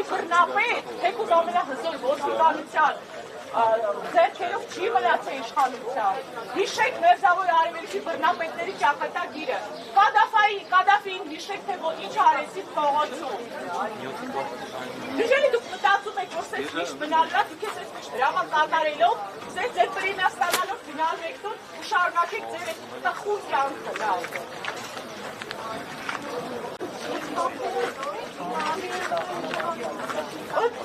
մի բռնապետ, թեկուզ ամենահզոր ոստիկանության ձեռքերով չի մնացել իշխանության։ Հիշեք Մերձավոր Արևելքի բռնապետների ճակատագիրը։ Կադաֆին հիշեք, թե ինչ արեցիք փողոցում։ Դժելի դուք մտածում եք, որ սենց միշտ մնալու է, դուք ես ես միշտ դրամա կատարելով, սենց ձեր պրեմիա ստանալով գնալու եք տուն ու շարունակեք ձեր տխուր կյանքը լավ։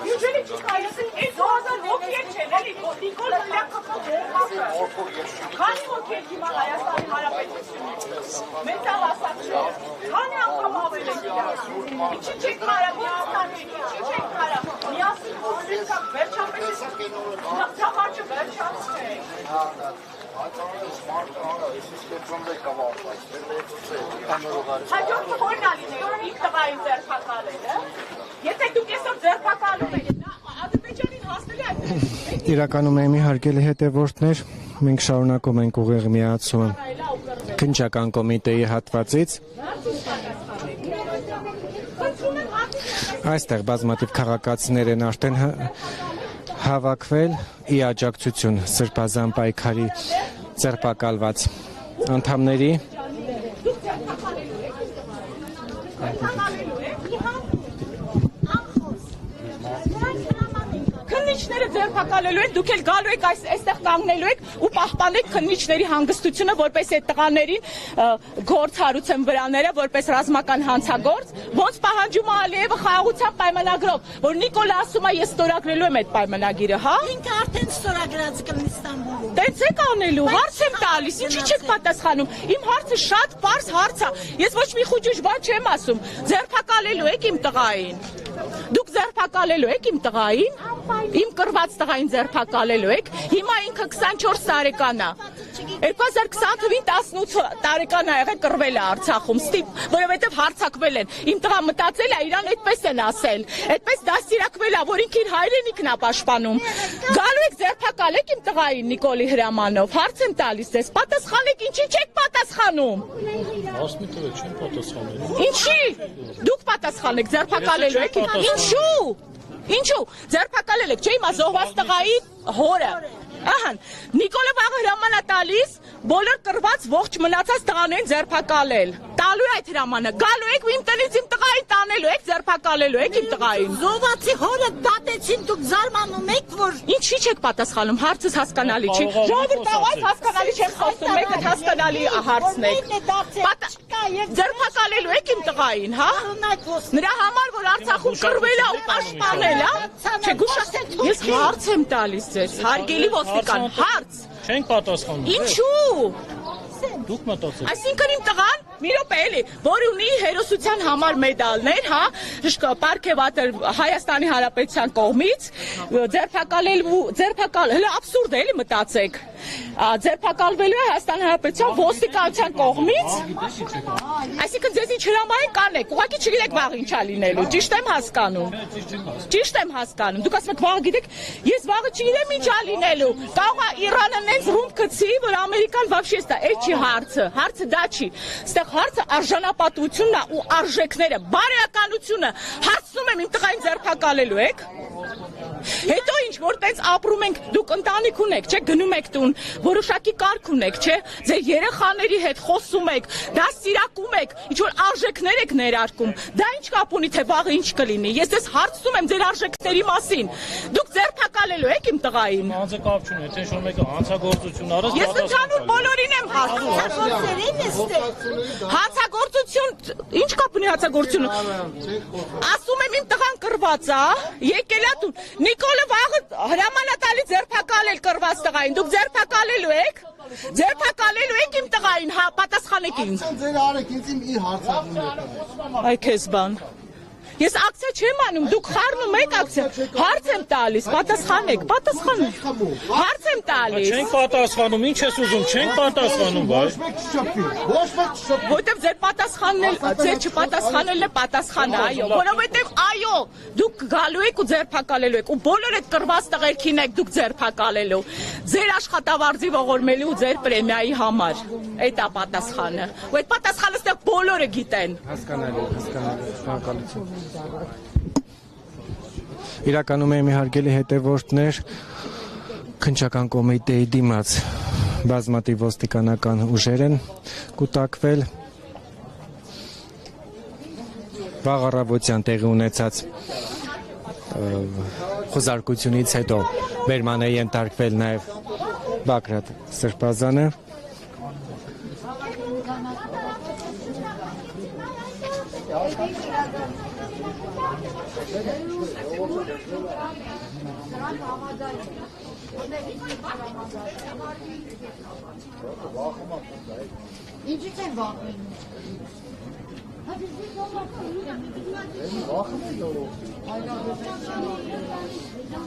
Usually just kind of it's all the local channel Nicole Khani okay Himalaya sari հարաբերությունը մեծ ավասացու քանի անգամ ավել են ինչի չեք կարա միասնվել ինչի չեք կարա միասին խոսենք վերջապես ծավալը վերջացրեք հաջորդը որն ալին է իր տղային ձերբակալելը եթե դուք այսօր ձերբակալում եք Ադրբեջանին հասնելի այդ Իրականում եմ իհարկել հետևորդներ մենք շարունակում ենք ուղիղ միացումը քննչական կոմիտեի հատվածից այստեղ բազմաթիվ քաղաքացիներ են արդեն հավաքվել ի աջակցություն սրբազան պայքարի ձերբակալված անդամների Քննիչները ձերբակալելու են, դուք էլ գալու եք այստեղ կանգնելու եք ու պահպանեք քննիչների հանգստությունը, որպես այդ տղաներին գործ հարուցեն վրաները, որպես ռազմական հանցագործ, ոնց պահանջում է Ալիևը խաղաղության պայմանագրով, որ Նիկոլը ասում է ես ստորագրելու եմ այդ պայմանագիրը, հա? Ինքը արդեն ստորագրած կլինի Ստամբուլում։ Տենց եք անելու, հարց եմ տալիս, ինչի չեք պատասխանում։ Իմ հարցը շատ պարզ հարց է։ Ես ոչ մի խուճուճ բան չեմ ասում։ Ձերբակալելու եք իմ տղային։ Դուք ձերբակալելու եք իմ տղային։ Իմ կրված տղային ձերբակալելու եք։ Հիմա ինքը 24 տարեկան է։ 2020 թվին 18 տարեկան է եղել կռվել է Արցախում, որովհետև հարձակվել են։ Իմ տղան մտածել է, իրան այդպես են ասել։ Այդպես դաստիարակվել է, որ ինքը իր հայրենիքն է պաշտպանում։ Գալու եք ձերբակալեք իմ տղային Նիկոլի հրամանով։ Հարց եմ տալիս ձեզ, պատասխանեք, ինչի չեք պատասխանում։ Ասմի տղեկ չեն պատասխանել։ Ինչի։ Դուք պատասխանեք, ձերբակալելու եք։ Ինչու։ Ինչու ձերբակալել եք, չէ՞ հիմա զոհված տղայի հորը։ Ահան, Նիկոլը վաղը հրաման է տալիս, բոլոր կռված ողջ մնացած տղաներին ձերբակալել։ Տալու է այդ հրամանը, գալու եք իմ տնից իմ տղային տանելու եք, ձերբակալելու եք իմ տղային։ Զոհվածի հորը դատեցին, դուք զարմանում եք, որ Ինչի չեք պատասխանում, հարցս հասկանալի չի։ Ժողովուրդ այս հասկանալի չեմ խոսում, մեկը հասկանալի հարցն է։ Ձերբակալելու եք իմ տղային, հա։ Նրա համար, որ Արցախում կռվել է ու պաշտպանել, հա։ Չէ, ես հարց եմ տալիս ձեզ, հարգելի ոստիկան, հարց։ Չենք պատասխանում։ Ինչու։ Դուք մտածեք։ Այսինքն իմ տղան մի րոպե էլի, որ ունի հերոսության համար մեդալներ, հա, պարգևատրել Հայաստանի Հանրապետության կողմից, ձերբակալել, հələ абսուրդ է էլի մտածեք։ Ձերբակալվելու է Հայաստանի Հանրապետության ոստիկանության կողմից։ Այսինքն ձեզ ինչ հրամայեն կանեք, ուղղակի չգիտեք վաղ ինչա լինելու, ճիշտ եմ հասկանում։ Ճիշտ եմ հասկանում։ Դուք ասում եք վաղը գիտեք, ես վաղը չգիտեմ ինչա լինելու։ Կարող է Իրանը նենց ռումբ գցի, որ Ամերիկան вообще ստա, այդ չի հարցը։ Հարցը դա չի։ Այստեղ հարցը արժանապատվությունն է ու արժեքները, բարոյականությունը։ Հարցնում եմ իմ տղային ձերբակալելու եք։ Հետո ինչ որ տենց ապրում ենք, դուք ընտանիք ունեք, չէ, գնում եք տուն, որոշակի կարգ ունեք, չէ, ձեր երեխաների հետ խոսում եք, դաստիարակում եք, ինչ որ արժեքներ եք ներարկում։ Դա ինչ կապ ունի, թե վաղը ինչ կլինի։ Ես ձեզ հարցնում եմ ձեր արժեքների մասին։ Դուք ձերբակալելու եք իմ տղային։ Անձը կապ չունի, թե ինչ-որ մեկը հանցագործություն արած Ես ընդհանուր բոլորին եմ հարցնում։ Հանցագործություն, ինչ կապ ունի հանցագործությունը։ Ասում եմ իմ տղան կռված է, եկել է տուն։ Նիկոլը վաղը հրաման է տալի ձերբակալել կռված տղային։ Դուք ձերբակալելու եք։ Ձերբակալելու եք իմ տղային, հա, պատասխանեք ինձ։ Ձեր արեք ինձ իր հարցակումն եք։ Այ քեզ բան։ Ես ակցիա չեմ անում, դուք խառնում եք ակցիա։ Հարց եմ տալիս, պատասխանեք, պատասխանեք։ Հարց եմ տալիս։ Չենք պատասխանում, ինչ ես ուզում, չենք պատասխանում, Ոչ մեկ չշփվի, ոչ մեկ չշփվի։ Որտեւ ձեր պատասխանն էլ, ձեր չպատասխանելն է պատասխանը, այո, որովհետեւ այո, դուք գալու եք ու ձերբակալելու եք ու բոլոր այդ կռված տղերքին եք դուք ձերբակալելու։ Ձեր աշխատավարձի ողորմելու ու ձեր պրեմիայի համար։ Այդ է պատասխանը։ Ու այդ պատասխանը ստեղ բոլորը գիտեն։ հասկանալի, շնորհակալություն Իրականում եմ հարգելի հետևորդներ քննչական կոմիտեի դիմաց բազմաթիվ ոստիկանական ուժեր են կուտակվել վաղ առավոտյան տեղի ունեցած խոզարկությունից հետո բերման է ենթարկվել նաև Բագրատ Սրբազանը Ինչի՞ց են վախենում։